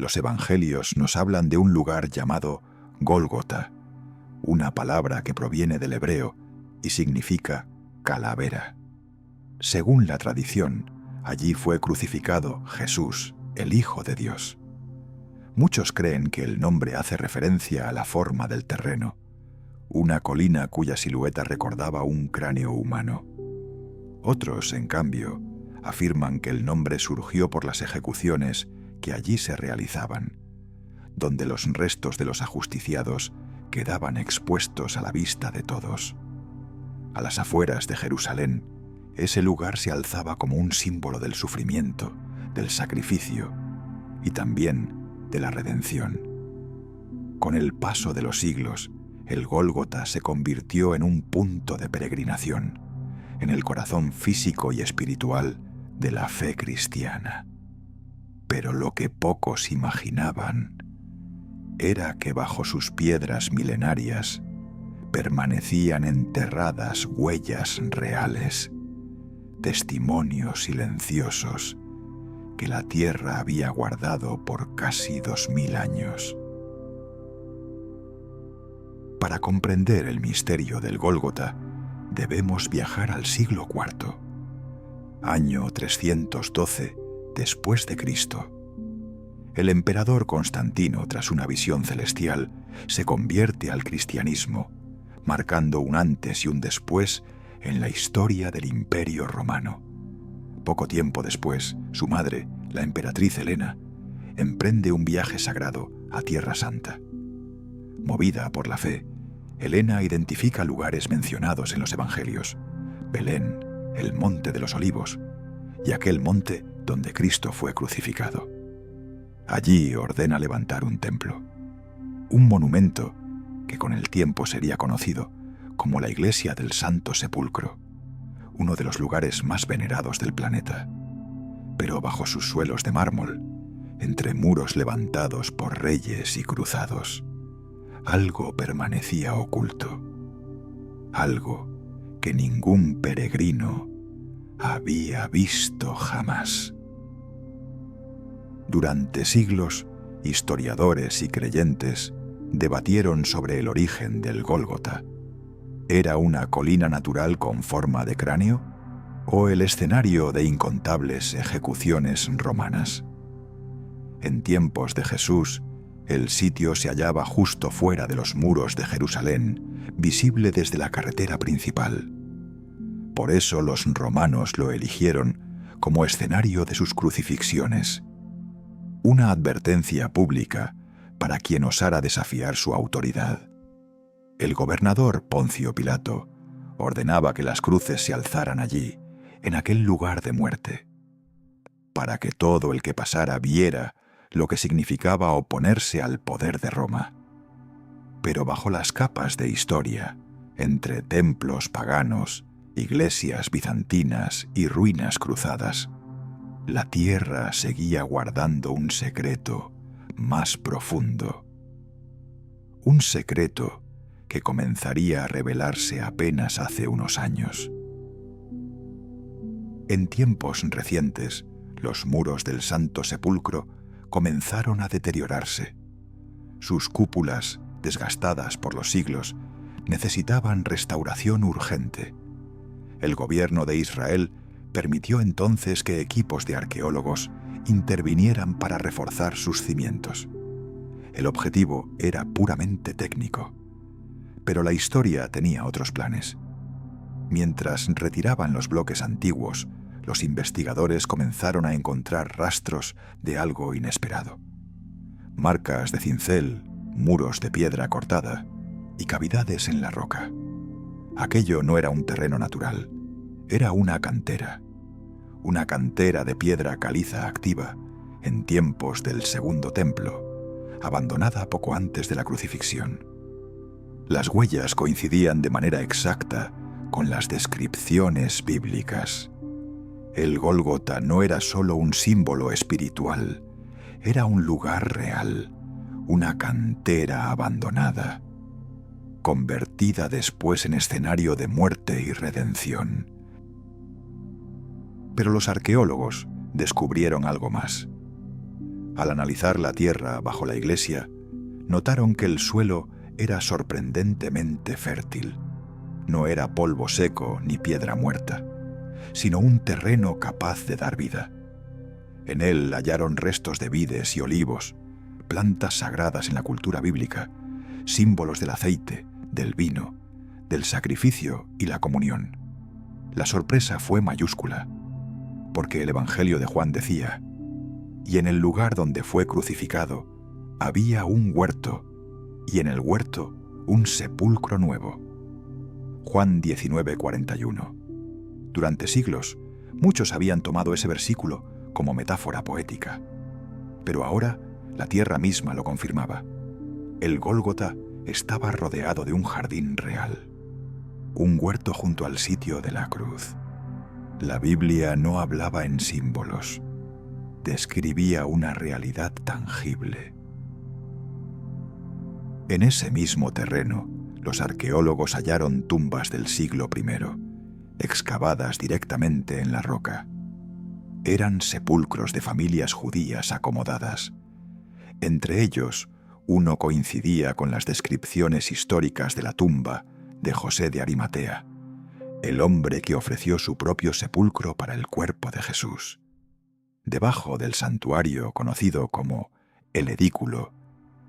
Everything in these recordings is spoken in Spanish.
los evangelios nos hablan de un lugar llamado Gólgota, una palabra que proviene del hebreo y significa calavera. Según la tradición, allí fue crucificado Jesús, el Hijo de Dios. Muchos creen que el nombre hace referencia a la forma del terreno, una colina cuya silueta recordaba un cráneo humano. Otros, en cambio, afirman que el nombre surgió por las ejecuciones que allí se realizaban, donde los restos de los ajusticiados quedaban expuestos a la vista de todos. A las afueras de Jerusalén, ese lugar se alzaba como un símbolo del sufrimiento, del sacrificio y también de la redención. Con el paso de los siglos, el Gólgota se convirtió en un punto de peregrinación, en el corazón físico y espiritual de la fe cristiana. Pero lo que pocos imaginaban era que bajo sus piedras milenarias permanecían enterradas huellas reales, testimonios silenciosos que la tierra había guardado por casi 2000 años. Para comprender el misterio del Gólgota, debemos viajar al siglo IV, año 312 después de Cristo. El emperador Constantino, tras una visión celestial, se convierte al cristianismo, marcando un antes y un después en la historia del Imperio Romano. Poco tiempo después, su madre, la emperatriz Helena, emprende un viaje sagrado a Tierra Santa. Movida por la fe, Helena identifica lugares mencionados en los Evangelios: Belén, el Monte de los Olivos, y aquel monte donde Cristo fue crucificado. Allí ordena levantar un templo, un monumento que con el tiempo sería conocido como la Iglesia del Santo Sepulcro, uno de los lugares más venerados del planeta. Pero bajo sus suelos de mármol, entre muros levantados por reyes y cruzados, algo permanecía oculto, algo que ningún peregrino había visto jamás. Durante siglos, historiadores y creyentes debatieron sobre el origen del Gólgota. ¿Era una colina natural con forma de cráneo o el escenario de incontables ejecuciones romanas? En tiempos de Jesús, el sitio se hallaba justo fuera de los muros de Jerusalén, visible desde la carretera principal. Por eso los romanos lo eligieron como escenario de sus crucifixiones. Una advertencia pública para quien osara desafiar su autoridad. El gobernador Poncio Pilato ordenaba que las cruces se alzaran allí, en aquel lugar de muerte, para que todo el que pasara viera lo que significaba oponerse al poder de Roma. Pero bajo las capas de historia, entre templos paganos, iglesias bizantinas y ruinas cruzadas, la tierra seguía guardando un secreto más profundo. Un secreto que comenzaría a revelarse apenas hace unos años. En tiempos recientes, los muros del Santo Sepulcro comenzaron a deteriorarse. Sus cúpulas, desgastadas por los siglos, necesitaban restauración urgente. El gobierno de Israel permitió entonces que equipos de arqueólogos intervinieran para reforzar sus cimientos. El objetivo era puramente técnico, pero la historia tenía otros planes. Mientras retiraban los bloques antiguos, los investigadores comenzaron a encontrar rastros de algo inesperado. Marcas de cincel, muros de piedra cortada y cavidades en la roca. Aquello no era un terreno natural, era una cantera de piedra caliza activa en tiempos del Segundo Templo, abandonada poco antes de la crucifixión. Las huellas coincidían de manera exacta con las descripciones bíblicas. El Gólgota no era solo un símbolo espiritual, era un lugar real, una cantera abandonada, convertida después en escenario de muerte y redención. Pero los arqueólogos descubrieron algo más. Al analizar la tierra bajo la iglesia, notaron que el suelo era sorprendentemente fértil. No era polvo seco ni piedra muerta, sino un terreno capaz de dar vida. En él hallaron restos de vides y olivos, plantas sagradas en la cultura bíblica, símbolos del aceite, del vino, del sacrificio y la comunión. La sorpresa fue mayúscula, porque el Evangelio de Juan decía: «Y en el lugar donde fue crucificado había un huerto, y en el huerto un sepulcro nuevo». Juan 19:41. Durante siglos, muchos habían tomado ese versículo como metáfora poética. Pero ahora, la tierra misma lo confirmaba. El Gólgota estaba rodeado de un jardín real, un huerto junto al sitio de la cruz. La Biblia no hablaba en símbolos, describía una realidad tangible. En ese mismo terreno, los arqueólogos hallaron tumbas del siglo I, excavadas directamente en la roca. Eran sepulcros de familias judías acomodadas. Entre ellos, uno coincidía con las descripciones históricas de la tumba de José de Arimatea, el hombre que ofreció su propio sepulcro para el cuerpo de Jesús. Debajo del santuario conocido como el edículo,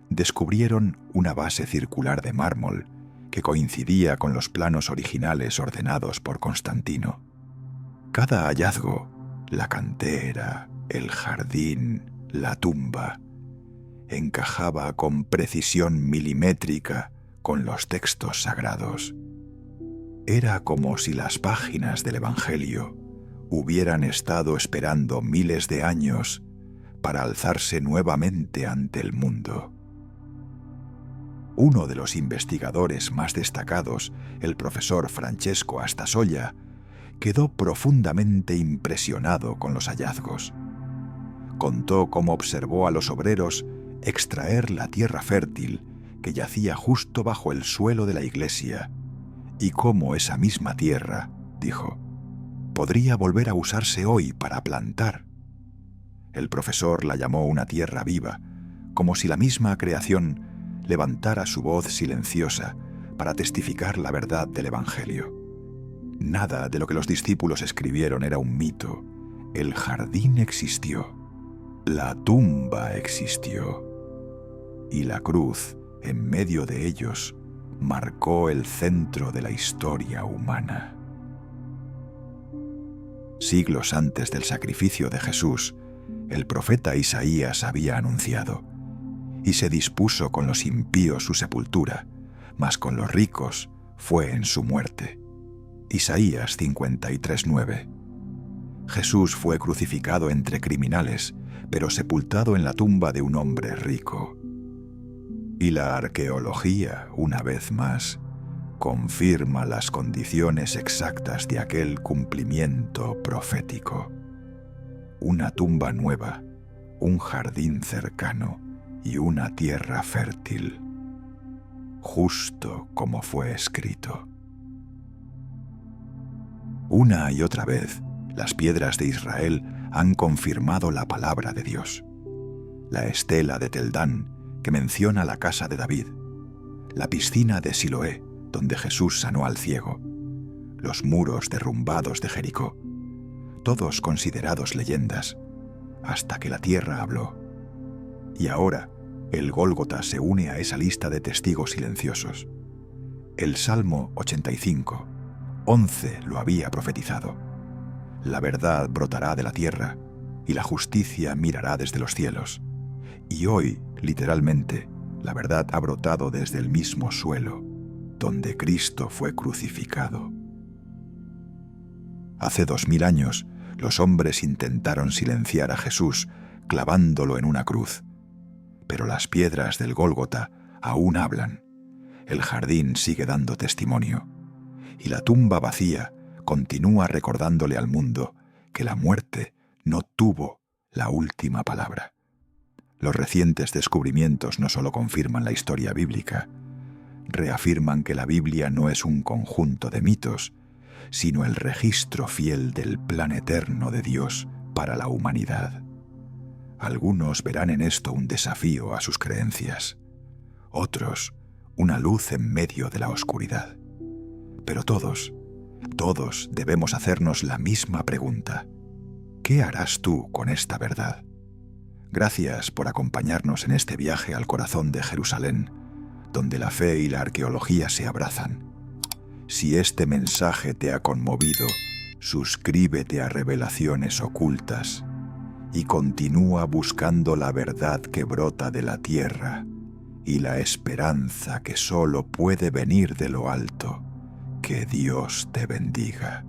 descubrieron una base circular de mármol que coincidía con los planos originales ordenados por Constantino. Cada hallazgo, la cantera, el jardín, la tumba, encajaba con precisión milimétrica con los textos sagrados. Era como si las páginas del Evangelio hubieran estado esperando miles de años para alzarse nuevamente ante el mundo. Uno de los investigadores más destacados, el profesor Francesco Astasolla, quedó profundamente impresionado con los hallazgos. Contó cómo observó a los obreros extraer la tierra fértil que yacía justo bajo el suelo de la iglesia, y cómo esa misma tierra, dijo, podría volver a usarse hoy para plantar. El profesor la llamó una tierra viva, como si la misma creación levantara su voz silenciosa para testificar la verdad del Evangelio. Nada de lo que los discípulos escribieron era un mito. El jardín existió, la tumba existió, y la cruz, en medio de ellos, marcó el centro de la historia humana. Siglos antes del sacrificio de Jesús, el profeta Isaías había anunciado: «Y se dispuso con los impíos su sepultura, mas con los ricos fue en su muerte». Isaías 53:9. Jesús fue crucificado entre criminales, pero sepultado en la tumba de un hombre rico. Y la arqueología, una vez más, confirma las condiciones exactas de aquel cumplimiento profético. Una tumba nueva, un jardín cercano y una tierra fértil, justo como fue escrito. Una y otra vez, las piedras de Israel han confirmado la palabra de Dios. La estela de Teldán, que menciona la casa de David, la piscina de Siloé, donde Jesús sanó al ciego, los muros derrumbados de Jericó, todos considerados leyendas, hasta que la tierra habló. Y ahora, el Gólgota se une a esa lista de testigos silenciosos. El Salmo 85:11 lo había profetizado. La verdad brotará de la tierra, y la justicia mirará desde los cielos. Y hoy, literalmente, la verdad ha brotado desde el mismo suelo, donde Cristo fue crucificado. Hace 2000 años, los hombres intentaron silenciar a Jesús clavándolo en una cruz. Pero las piedras del Gólgota aún hablan. El jardín sigue dando testimonio. Y la tumba vacía continúa recordándole al mundo que la muerte no tuvo la última palabra. Los recientes descubrimientos no solo confirman la historia bíblica, reafirman que la Biblia no es un conjunto de mitos, sino el registro fiel del plan eterno de Dios para la humanidad. Algunos verán en esto un desafío a sus creencias, otros una luz en medio de la oscuridad. Pero todos debemos hacernos la misma pregunta. ¿Qué harás tú con esta verdad? Gracias por acompañarnos en este viaje al corazón de Jerusalén, donde la fe y la arqueología se abrazan. Si este mensaje te ha conmovido, suscríbete a Revelaciones Ocultas y continúa buscando la verdad que brota de la tierra y la esperanza que solo puede venir de lo alto. Que Dios te bendiga.